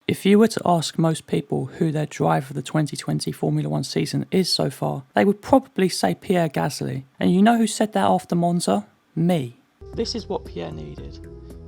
If you were to ask most people who their driver of the 2020 Formula 1 season is so far, they would probably say Pierre Gasly. And you know who said that after Monza? Me. This is what Pierre needed.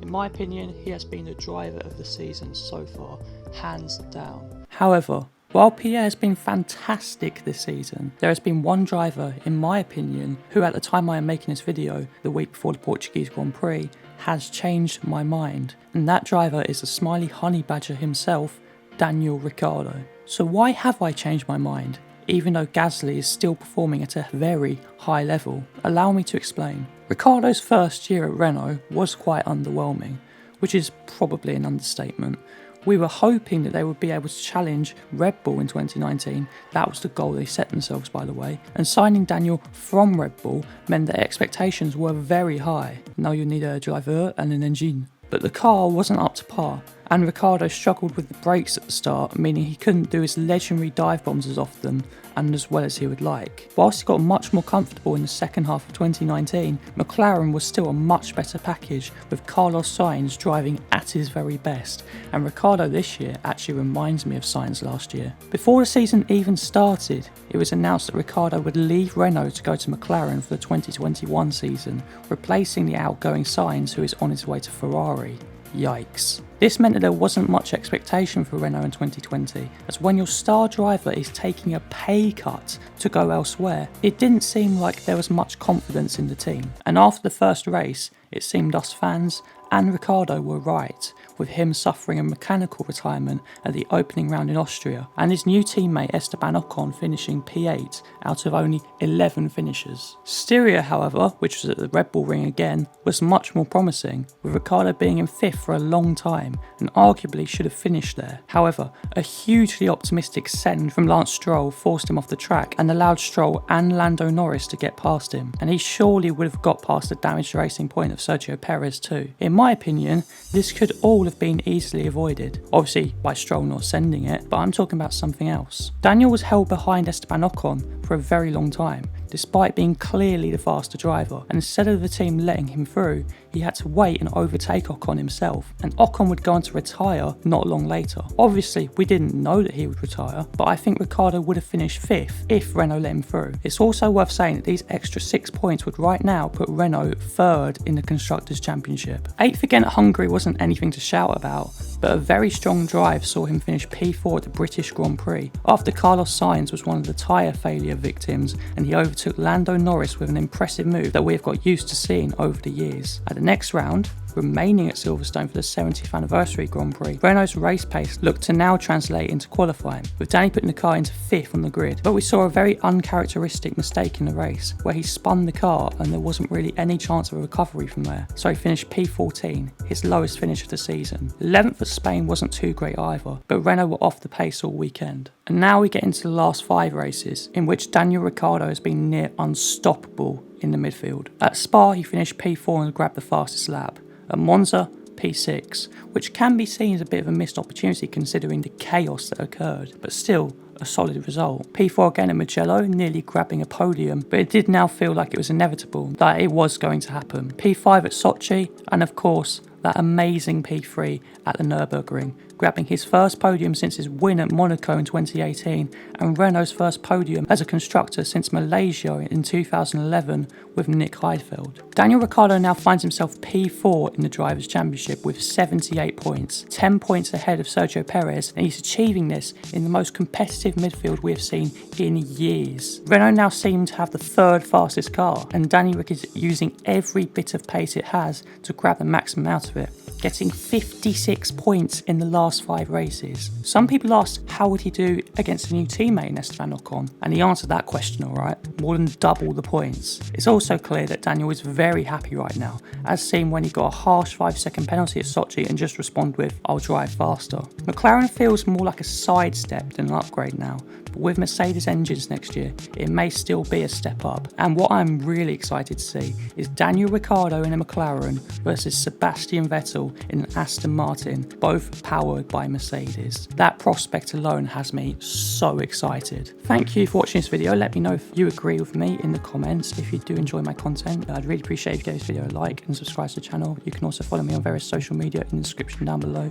In my opinion, he has been the driver of the season so far, hands down. However, while Pierre has been fantastic this season, there has been one driver, in my opinion, who at the time I am making this video, the week before the Portuguese Grand Prix, has changed my mind. And that driver is the smiley honey badger himself, Daniel Ricciardo. So why have I changed my mind, even though Gasly is still performing at a very high level? Allow me to explain. Ricciardo's first year at Renault was quite underwhelming, which is probably an understatement. We were hoping that they would be able to challenge Red Bull in 2019, that was the goal they set themselves by the way, and signing Daniel from Red Bull meant that expectations were very high. Now you need a driver and an engine. But the car wasn't up to par, and Ricciardo struggled with the brakes at the start, meaning he couldn't do his legendary dive bombs as often and as well as he would like. Whilst he got much more comfortable in the second half of 2019, McLaren was still a much better package, with Carlos Sainz driving at his very best, and Ricciardo this year actually reminds me of Sainz last year. Before the season even started, it was announced that Ricciardo would leave Renault to go to McLaren for the 2021 season, replacing the outgoing Sainz who is on his way to Ferrari. Yikes. This meant that there wasn't much expectation for Renault in 2020, as when your star driver is taking a pay cut to go elsewhere, it didn't seem like there was much confidence in the team. And after the first race, it seemed us fans and Ricciardo were right, with him suffering a mechanical retirement at the opening round in Austria, and his new teammate Esteban Ocon finishing P8 out of only 11 finishers. Styria, however, which was at the Red Bull ring again, was much more promising, with Ricciardo being in 5th for a long time, and arguably should have finished there. However, a hugely optimistic send from Lance Stroll forced him off the track and allowed Stroll and Lando Norris to get past him, and he surely would have got past the damaged racing point of Sergio Perez too. In my opinion, this could all have been easily avoided, obviously by Stroll not sending it, but I'm talking about something else. Daniel was held behind Esteban Ocon for a very long time, despite being clearly the faster driver, and instead of the team letting him through, he had to wait and overtake Ocon himself, and Ocon would go on to retire not long later. Obviously, we didn't know that he would retire, but I think Ricciardo would have finished 5th if Renault let him through. It's also worth saying that these extra 6 points would right now put Renault 3rd in the Constructors' Championship. 8th again at Hungary wasn't anything to shout about, but a very strong drive saw him finish P4 at the British Grand Prix, after Carlos Sainz was one of the tyre failure victims, and he overtook Lando Norris with an impressive move that we have got used to seeing over the years. At the next round, remaining at Silverstone for the 70th anniversary Grand Prix, Renault's race pace looked to now translate into qualifying, with Danny putting the car into 5th on the grid. But we saw a very uncharacteristic mistake in the race, where he spun the car and there wasn't really any chance of a recovery from there, so he finished P14, his lowest finish of the season. 11th at Spain wasn't too great either, but Renault were off the pace all weekend. And now we get into the last 5 races, in which Daniel Ricciardo has been near unstoppable in the midfield. At Spa he finished P4 and grabbed the fastest lap. At Monza, P6, which can be seen as a bit of a missed opportunity considering the chaos that occurred, but still a solid result. P4 again at Mugello, nearly grabbing a podium, but it did now feel like it was inevitable, that it was going to happen. P5 at Sochi, and of course, that amazing P3 at the Nürburgring, grabbing his first podium since his win at Monaco in 2018 and Renault's first podium as a constructor since Malaysia in 2011 with Nick Heidfeld. Daniel Ricciardo now finds himself P4 in the Drivers' Championship with 78 points, 10 points ahead of Sergio Perez, and he's achieving this in the most competitive midfield we have seen in years. Renault now seem to have the 3rd fastest car, and Danny Ric is using every bit of pace it has to grab the maximum out of it, getting 56 points in the last 5 races. Some people asked how would he do against a new teammate in Esteban Ocon, and he answered that question alright, more than double the points. It's also clear that Daniel is very happy right now, as seen when he got a harsh 5-second penalty at Sochi and just responded with, "I'll drive faster." McLaren feels more like a sidestep than an upgrade upgrade now, but with Mercedes engines next year, it may still be a step up. And what I'm really excited to see is Daniel Ricciardo in a McLaren versus Sebastian Vettel in an Aston Martin, both powered by Mercedes. That prospect alone has me so excited. Thank you for watching this video. Let me know if you agree with me in the comments. If you do enjoy my content, I'd really appreciate if you gave this video a like and subscribe to the channel. You can also follow me on various social media in the description down below,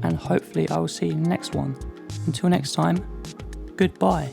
and hopefully I will see you in the next one. Until next time, goodbye.